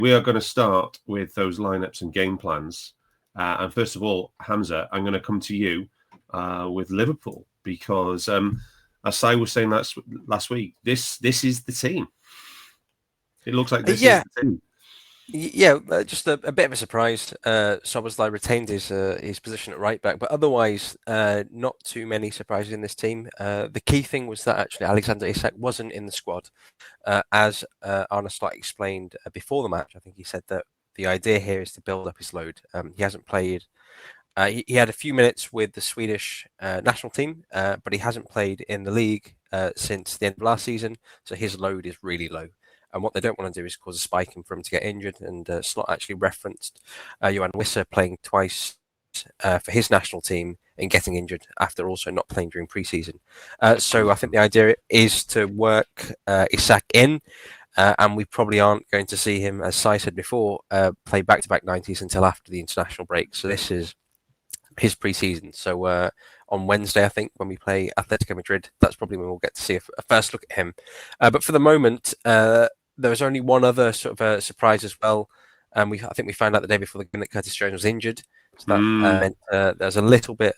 We are going to start with those lineups and game plans. And first of all, Hamzah, I'm going to come to you with Liverpool because, as I was saying last week, this is the team. It looks like this is the team. Yeah, just a bit of a surprise. Szoboszlai retained his position at right back, but otherwise, not too many surprises in this team. The key thing was that actually Alexander Isak wasn't in the squad, as Arne Slot explained before the match. I think he said that the idea here is to build up his load. He hasn't played. He had a few minutes with the Swedish national team, but he hasn't played in the league since the end of last season, so his load is really low. And what they don't want to do is cause a spike for him to get injured. And Slot actually referenced Johan Wissa playing twice for his national team and getting injured after also not playing during pre-season. So I think the idea is to work Isak in, and we probably aren't going to see him, as Sai said before, play back-to-back 90s until after the international break. So this is his pre-season. So on Wednesday, I think, when we play Atletico Madrid, that's probably when we'll get to see a first look at him. But for the moment, there was only one other sort of surprise as well. I think we found out the day before the game that Curtis Jones was injured. So that meant there's a little bit.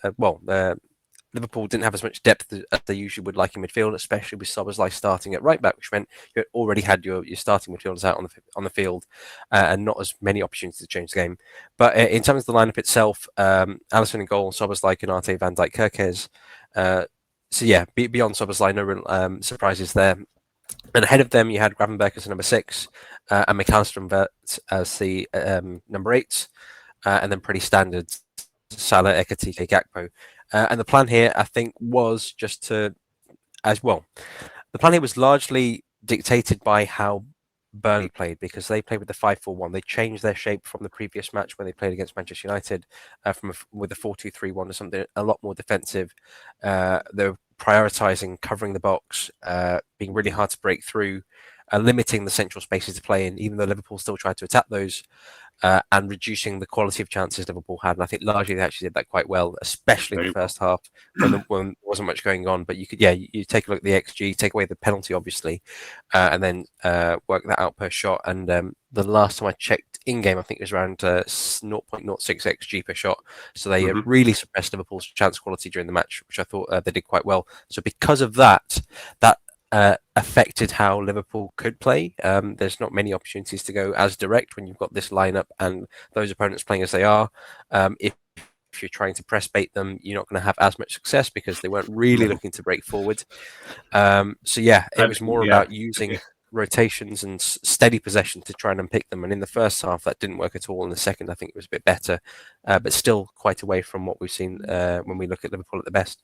Liverpool didn't have as much depth as they usually would like in midfield, especially with Szoboszlai starting at right back, which meant you already had your starting midfielders out on the field, and not as many opportunities to change the game. But in terms of the lineup itself, Alisson in goal, Szoboszlai, Konate, Van Dijk, Kerkez. So yeah, beyond Szoboszlai, no real surprises there. And ahead of them, you had Gravenberch as number 6, and McAllister and Wirtz as the number 8, and then pretty standard Salah, Ekitike, Gakpo. And the plan here, I think, was just to, as well, the plan here was largely dictated by how Burnley played, because they played with the 5-4-1. They changed their shape from the previous match when they played against Manchester United with a 4-2-3-1 to something a lot more defensive. They were prioritising covering the box, being really hard to break through, limiting the central spaces to play in, even though Liverpool still tried to attack those, and reducing the quality of chances Liverpool had. And I think largely they actually did that quite well, especially in the first half when there wasn't much going on. But you take a look at the XG, take away the penalty, obviously, and then work that out per shot. And the last time I checked in-game, I think it was around 0.06 XG per shot. So they really suppressed Liverpool's chance quality during the match, which I thought they did quite well. So because of that affected how Liverpool could play. There's not many opportunities to go as direct when you've got this lineup and those opponents playing as they are. If you're trying to press bait them, you're not going to have as much success because they weren't really looking to break forward. So yeah, it was more about using rotations and steady possession to try and unpick them. And in the first half, that didn't work at all. In the second, I think it was a bit better, but still quite away from what we've seen when we look at Liverpool at the best.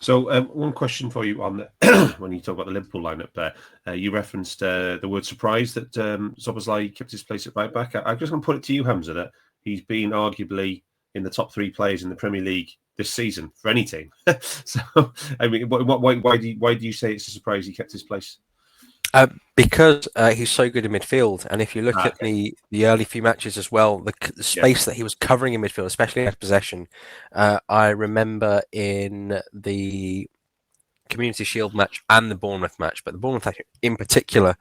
So one question for you on the when you talk about the Liverpool lineup there, you referenced the word surprise that Szoboszlai kept his place at right back. I'm just going to put it to you, Hamzah, that he's been arguably in the top 3 players in the Premier League this season for any team. So, I mean, why do you say it's a surprise he kept his place? Because he's so good in midfield, and if you look at the early few matches as well, the space that he was covering in midfield, especially in possession, I remember in the Community Shield match and the Bournemouth match, but the Bournemouth match in particular,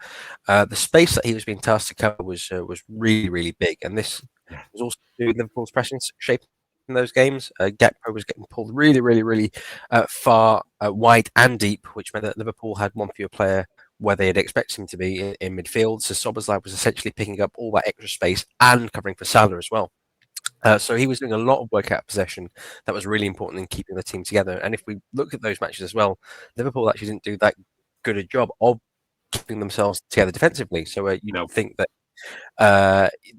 the space that he was being tasked to cover was really, really big, and this was also due to Liverpool's pressing shape in those games. Gakpo was getting pulled really, really, really far, wide and deep, which meant that Liverpool had one fewer player where they'd expect him to be in midfield. So Szoboszlai was essentially picking up all that extra space and covering for Salah as well. So he was doing a lot of work out of possession that was really important in keeping the team together. And if we look at those matches as well, Liverpool actually didn't do that good a job of keeping themselves together defensively. So you don't think that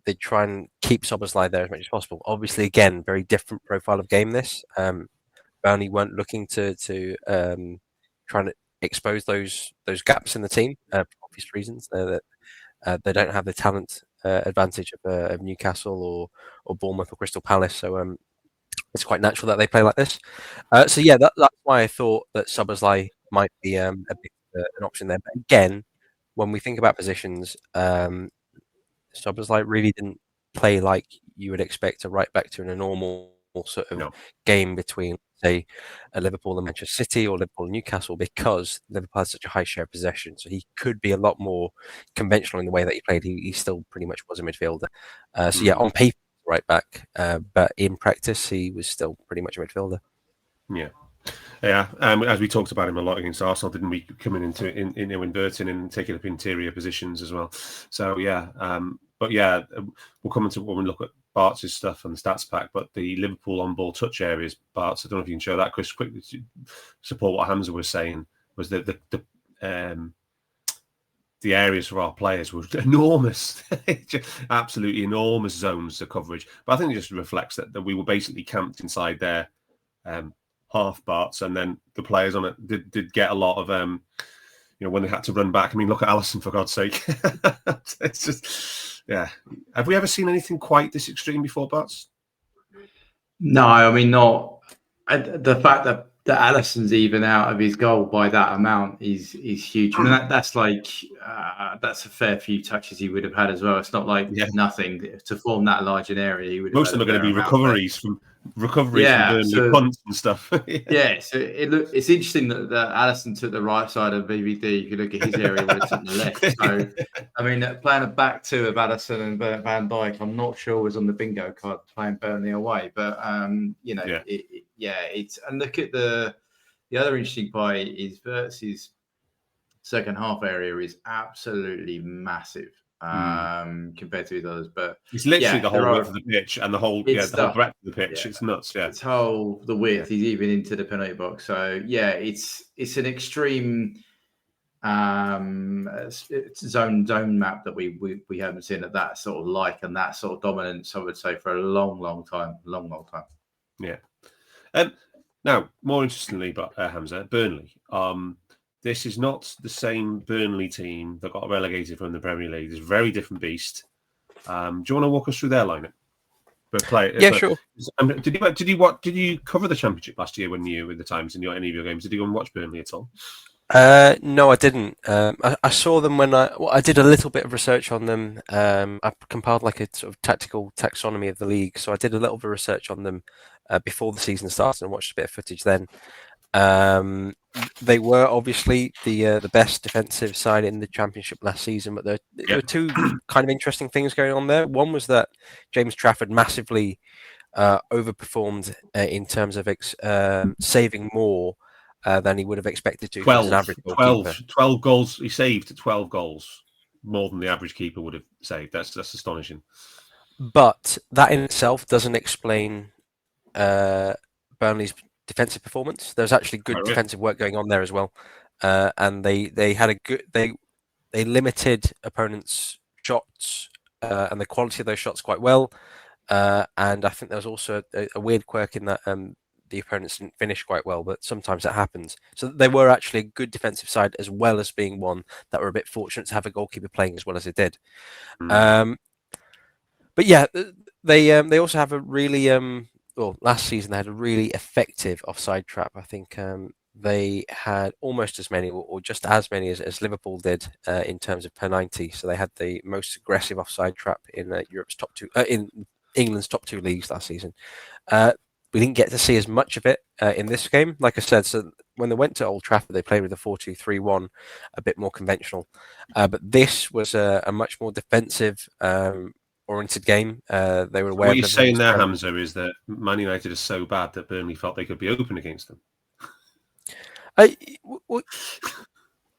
they try and keep Szoboszlai there as much as possible. Obviously, again, very different profile of game this. Burnley weren't looking to try and expose those gaps in the team for obvious reasons. They don't have the talent advantage of Newcastle or Bournemouth or Crystal Palace, so it's quite natural that they play like this. So yeah, that's why I thought that Szoboszlai might be an option there. But again, when we think about positions, Szoboszlai really didn't play like you would expect a right back to in a normal sort of game between say Liverpool and Manchester City or Liverpool and Newcastle, because Liverpool has such a high share of possession. So he could be a lot more conventional in the way that he played. He still pretty much was a midfielder. So yeah, on paper, right back, but in practice, he was still pretty much a midfielder. Yeah. Yeah, as we talked about him a lot against Arsenal, didn't we? Coming into inverting and taking up interior positions as well. So yeah, but yeah, we'll come into when we look at Bart's stuff and the stats pack. But the Liverpool on-ball touch areas, Bart's, I don't know if you can show that, Chris, quickly to support what Hamzah was saying. Was that the areas for our players were enormous, absolutely enormous zones of coverage. But I think it just reflects that we were basically camped inside there. Half Barts, and then the players on it did get a lot of when they had to run back. I mean, look at Alisson, for God's sake. It's just, yeah. Have we ever seen anything quite this extreme before, Barts? No, I mean, not. The fact that Alisson's even out of his goal by that amount is huge. I mean, that's like that's a fair few touches he would have had as well. It's not like nothing to form that large an area. He would most of them are going to be recoveries from Burnley punts and stuff. So it's interesting that Alisson took the right side of BVD. You could look at his area where it's on the left. So I mean, playing a back two of Alisson and Van Dijk, I'm not sure was on the bingo card playing Burnley away, but it's, and look at the other interesting part is Verts' second half area is absolutely massive compared to his others, but it's literally the whole width of the pitch and the whole breadth of the pitch. It's nuts. It's the width. He's even into the penalty box. So yeah, it's an extreme zone map that we haven't seen at that sort of like and that sort of dominance, I would say, for a long time. Yeah. Now, more interestingly, but Hamzah, Burnley. This is not the same Burnley team that got relegated from the Premier League. It's a very different beast. Do you want to walk us through their lineup? Sure. Did you cover the Championship last year when you were with the Times in any of your games? Did you go and watch Burnley at all? No, I didn't. I saw them when I did a little bit of research on them. I compiled like a sort of tactical taxonomy of the league, so I did a little bit of research on them before the season started and watched a bit of footage then. They were obviously the best defensive side in the Championship last season, but there were two kind of interesting things going on there. One was that James Trafford massively overperformed in terms of saving more than he would have expected to. 12 goals. He saved 12 goals, more than the average keeper would have saved. That's astonishing. But that in itself doesn't explain Burnley's defensive performance. There's actually good defensive work going on there as well, and they had they limited opponents' shots and the quality of those shots quite well. And I think there was also a weird quirk in that the opponents didn't finish quite well, but sometimes that happens. So they were actually a good defensive side, as well as being one that were a bit fortunate to have a goalkeeper playing as well as it did. But yeah, they also have a really last season they had a really effective offside trap. I think they had almost as many or just as many as Liverpool did in terms of per 90. So they had the most aggressive offside trap in Europe's top two, in England's top two leagues last season. We didn't get to see as much of it in this game. Like I said, so when they went to Old Trafford, they played with a 4-2-3-1, a bit more conventional. But this was a much more defensive oriented game. They were aware. What you're saying there, Hamzah, is that Man United is so bad that Burnley felt they could be open against them.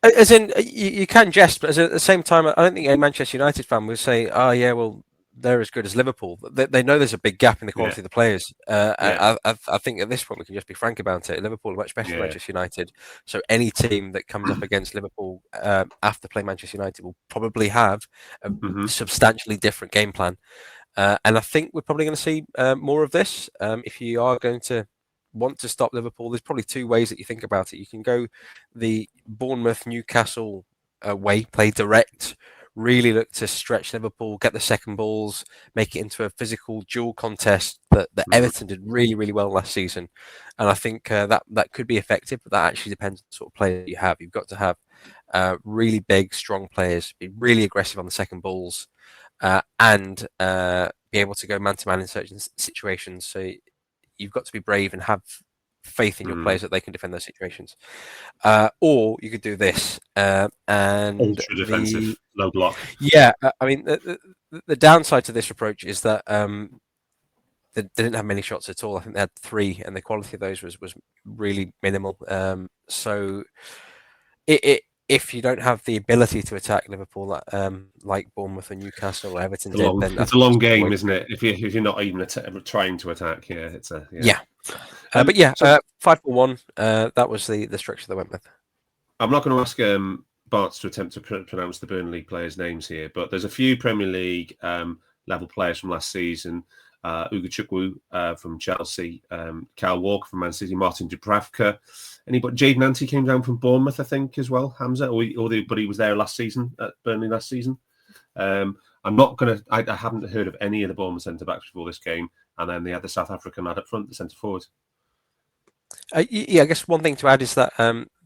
As in, you can jest, but at the same time, I don't think a Manchester United fan would say, "Oh yeah, well, they're as good as Liverpool." They know there's a big gap in the quality of the players. I think at this point we can just be frank about it. Liverpool are much better than Manchester United. So any team that comes up against Liverpool after playing Manchester United will probably have a substantially different game plan. And I think we're probably going to see more of this. If you are going to want to stop Liverpool, there's probably two ways that you think about it. You can go the Bournemouth, Newcastle way, play direct, really look to stretch Liverpool, get the second balls, make it into a physical duel contest that Everton did really, really well last season. And I think that could be effective, but that actually depends on the sort of player you have. You've got to have really big, strong players, be really aggressive on the second balls, and be able to go man-to-man in certain situations. So you've got to be brave and have faith in your players that they can defend those situations. Or you could do this, and ultra defensive, low block. Yeah, I mean, the downside to this approach is that they didn't have many shots at all. I think they had 3, and the quality of those was really minimal. So if you don't have the ability to attack Liverpool, like Bournemouth or Newcastle or Everton did, then it's a long game, isn't it? If you're not even trying to attack, it's a But yeah, 5-4-1. That was the structure they went with. I'm not going to ask Bart to attempt to pronounce the Burnley players' names here, but there's a few Premier League level players from last season. Ugochukwu from Chelsea, Kyle Walker from Man City, Martin Dubravka. Anybody? Jade Nanty came down from Bournemouth, I think, as well. Hamzah, but he was there last season at Burnley last season. I'm not going to. I haven't heard of any of the Bournemouth centre backs before this game, and then they had the South African lad up front, the centre forward. Yeah, I guess one thing to add is that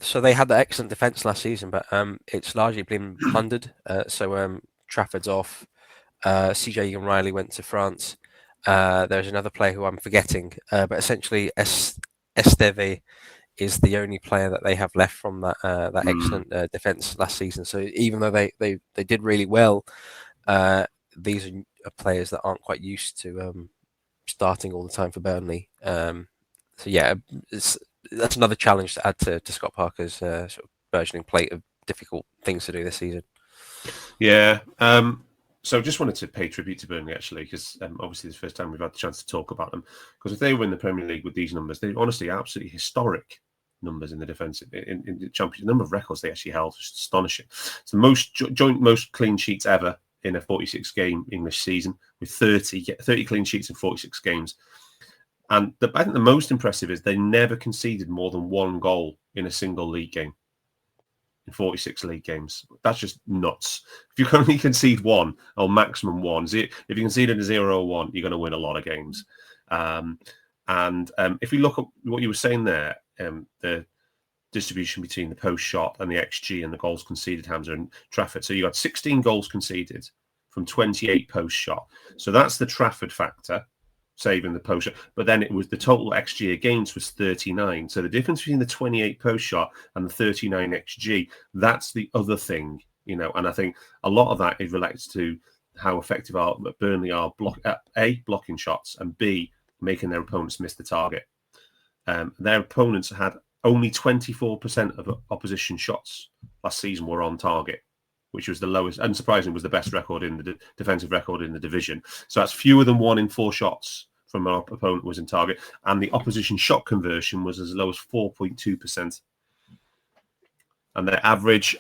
so they had that excellent defence last season, but it's largely been plundered. So Trafford's off. CJ Egan-Riley went to France. There's another player who I'm forgetting, but essentially Esteve is the only player that they have left from that excellent defence last season. So even though they did really well, these are players that aren't quite used to starting all the time for Burnley. So yeah, that's another challenge to add to Scott Parker's sort of burgeoning plate of difficult things to do this season. Yeah. So just wanted to pay tribute to Burnley, actually, because obviously it's the first time we've had the chance to talk about them. Because if they win the Premier League with these numbers, they're honestly absolutely historic numbers in the defence. In the Championship, the number of records they actually held was astonishing. It's the most clean sheets ever in a 46-game English season, with 30 clean sheets in 46 games. And I think the most impressive is they never conceded more than 1 goal in a single league game. In 46 league games. That's just nuts. If you can only concede 1 or maximum 1, if you concede a 0 or 1, you're going to win a lot of games. If you look at what you were saying there, the distribution between the post shot and the XG and the goals conceded, Hamzah and Trafford. So you had 16 goals conceded from 28 post shot. So that's the Trafford factor, saving the post shot, but then it was the total XG against was 39. So the difference between the 28 post shot and the 39 XG, that's the other thing, and I think a lot of that is related to how effective Burnley are blocking shots, and B, making their opponents miss the target. Their opponents had only 24% of opposition shots last season were on target, which was the lowest, unsurprisingly, was the best record in the defensive record in the division. So that's fewer than 1 in 4 shots from our opponent was in target, and the opposition shot conversion was as low as 4.2%. And their average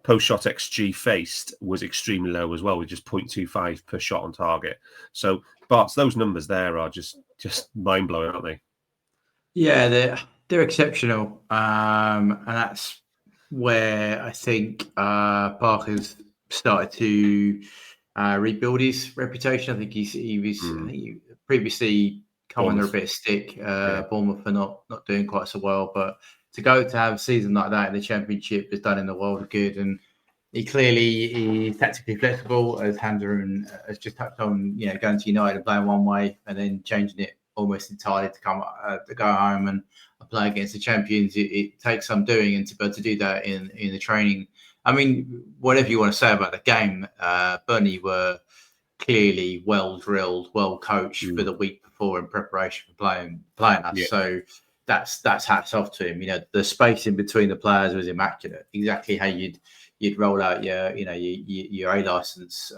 post-shot XG faced was extremely low as well, with just 0.25 per shot on target. So, Bart, those numbers there are just mind-blowing, aren't they? Yeah, they're exceptional, and that's where I think Parker's started to rebuild his reputation. I think he was previously come under a bit of stick. Bournemouth for not doing quite so well, but to have a season like that in the Championship has done in the world of good. And he clearly is tactically flexible, as Hamzah has just touched on. Going to United and playing one way and then changing it almost entirely to go home and play against the champions. It takes some doing, and to be able to do that in the training. I mean, whatever you want to say about the game, Burnley were clearly well drilled, well coached for the week before in preparation for playing us. Yeah. So that's hats off to him. The space in between the players was immaculate. Exactly how you'd roll out your A license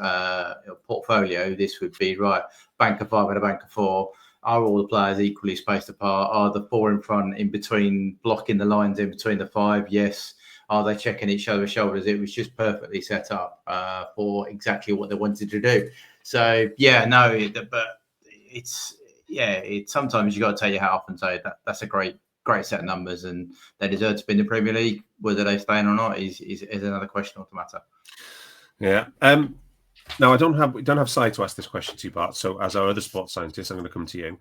portfolio. This would be right. Bank of 5 and a bank of 4. Are all the players equally spaced apart? Are the 4 in front in between, blocking the lines in between the 5? Yes. Are they checking each other's shoulders? It was just perfectly set up for exactly what they wanted to do. So but it's sometimes you got to take your hat off and say that's a great set of numbers, and they deserve to be in the Premier League. Whether they stay in or not is another question or to matter. Yeah. Now we don't have Sai to ask this question to you, Bart. So as our other sports scientist, I'm going to come to you.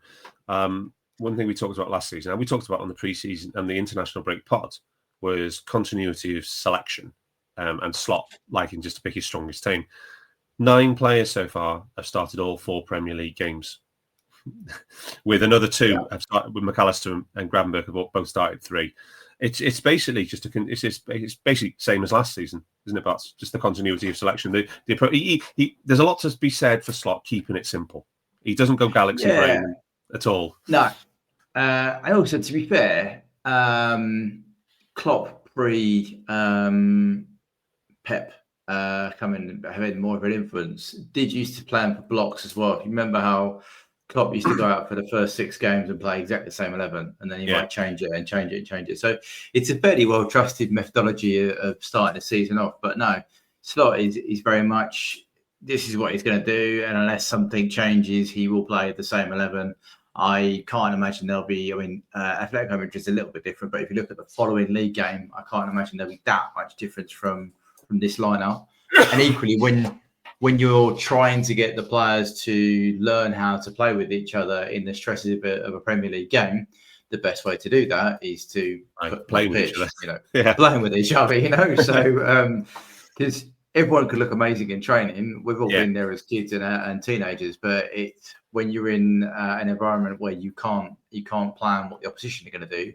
One thing we talked about last season, and we talked about on the pre-season and the international break pod, was continuity of selection and slot, liking just to pick his strongest team. 9 players so far have started all 4 Premier League games with another two have started with McAllister and Gravenberch have both started 3. It's basically just it's basically same as last season, isn't it? That's just the continuity of selection. There's a lot to be said for Slot keeping it simple. He doesn't go galaxy brain at all. No. And also, to be fair, Klopp Pep coming having more of an influence did used to plan for blocks as well. If you remember how Klopp used to go out for the first 6 games and play exactly the same 11, and then he might change it. So it's a fairly well trusted methodology of starting the season off. But no, Slot is very much this is what he's going to do, and unless something changes, he will play the same 11. I can't imagine there'll be. I mean, Atletico Madrid is a little bit different, but if you look at the following league game, I can't imagine there'll be that much difference from this lineup. And equally, when you're trying to get the players to learn how to play with each other in the stresses of a Premier League game, the best way to do that is to play with each other. Playing with each other. So because everyone could look amazing in training. We've all been there as kids and teenagers, but it's when you're in an environment where you can't plan what the opposition are going to do.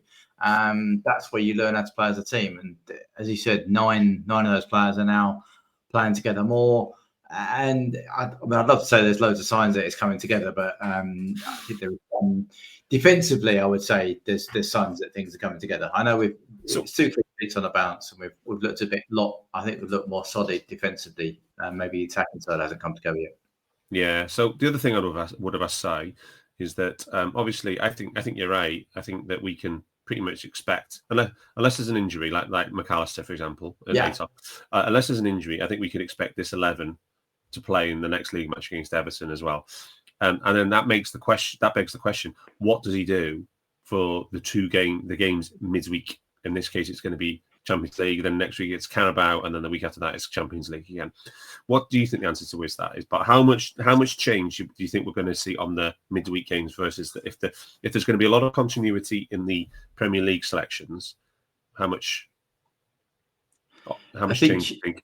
That's where you learn how to play as a team. And as you said, nine of those players are now playing together more. And I'd love to say there's loads of signs that it's coming together, but I think there is defensively. I would say there's signs that things are coming together. I know we've 2 clean sheets on the bounce, and we've looked a lot. I think we've looked more solid defensively, and maybe the attacking side hasn't come together yet. Yeah. So the other thing I would have asked Si is that obviously I think you're right. I think that we can pretty much expect, unless there's an injury like McAllister, for example, unless there's an injury, I think we could expect this 11 to play in the next league match against Everton as well. And then that begs the question: what does he do for the games midweek? In this case, it's going to be Champions League. Then next week it's Carabao, and then the week after that it's Champions League again. What do you think the answer to that is? But how much change do you think we're going to see on the midweek games versus if there's going to be a lot of continuity in the Premier League selections? How much change do you think?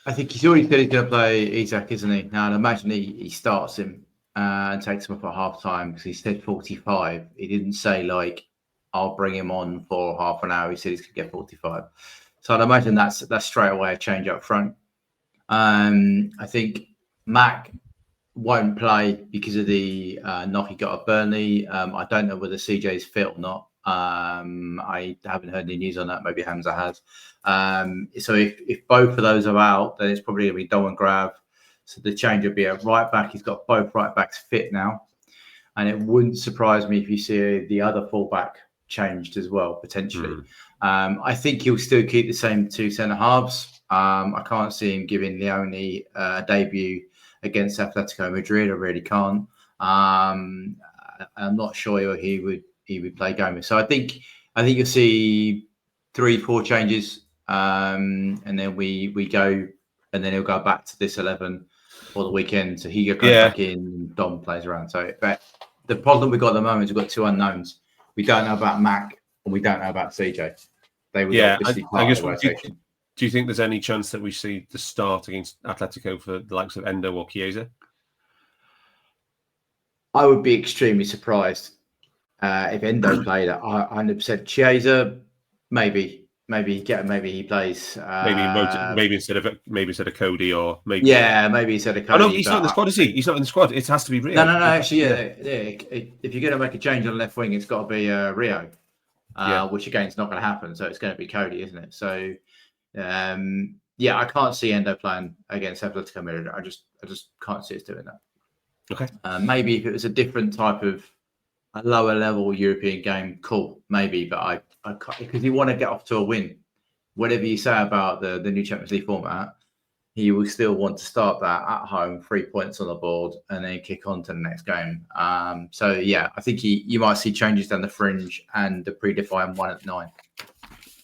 I think he's already said he's going to play Isak, isn't he? Now, I'd imagine he starts him and takes him off at half time because he said 45. He didn't say, I'll bring him on for half an hour. He said he's going to get 45. So I'd imagine that's straight away a change up front. I think Mac won't play because of the knock he got at Burnley. I don't know whether CJ's fit or not. I haven't heard any news on that. Maybe Hamzah has. So if both of those are out, then it's probably going to be Doan Grav. So the change would be at right back. He's got both right backs fit now. And it wouldn't surprise me if you see the other fullback changed as well, potentially. I think he'll still keep the same 2 centre halves. I can't see him giving Leone a debut against Atletico Madrid. I really can't. I'm not sure he would play Gomez. So I think you'll see 3-4 changes, and then we go, and then he'll go back to this 11 for the weekend. So he goes back in, Dom plays around. So, but the problem we've got at the moment is we've got 2 unknowns. We don't know about Mac and we don't know about CJ. They would obviously I guess. Do you think there's any chance that we see the start against Atletico for the likes of Endo or Chiesa? I would be extremely surprised if Endo played at 100%. Chiesa, maybe he plays. Maybe instead of Cody, or maybe maybe instead of Cody. Oh no, he's not in the squad, is he? He's not in the squad. It has to be Rio. No. Actually, if you're going to make a change on left wing, it's got to be Rio, which again is not going to happen. So it's going to be Cody, isn't it? So, I can't see Endo playing against Atletico Madrid. I just can't see us doing that. Okay. Maybe if it was a different type of a lower level European game, cool, maybe. But I can't, because you want to get off to a win. Whatever you say about the new Champions League format, he will still want to start that at home, 3 points on the board, and then kick on to the next game. I think you might see changes down the fringe and the predefined 1 at 9.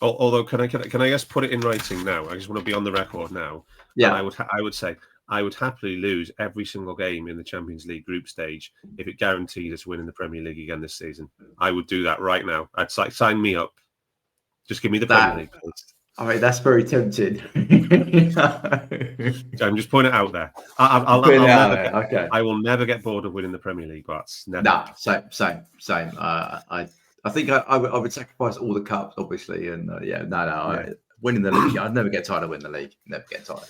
Although, can I just put it in writing now? I just want to be on the record now. Yeah, and I would say I would happily lose every single game in the Champions League group stage if it guaranteed us winning the Premier League again this season. I would do that right now. I'd sign me up. Just give me the Premier League, please. I mean, that's very tempting. I'm just putting it out there. I'll Putting it out never there, get, okay. I will never get bored of winning the Premier League, but that's never. Nah, same. I think I would sacrifice all the cups, obviously, and winning the league. I'd never get tired of winning the league. Never get tired.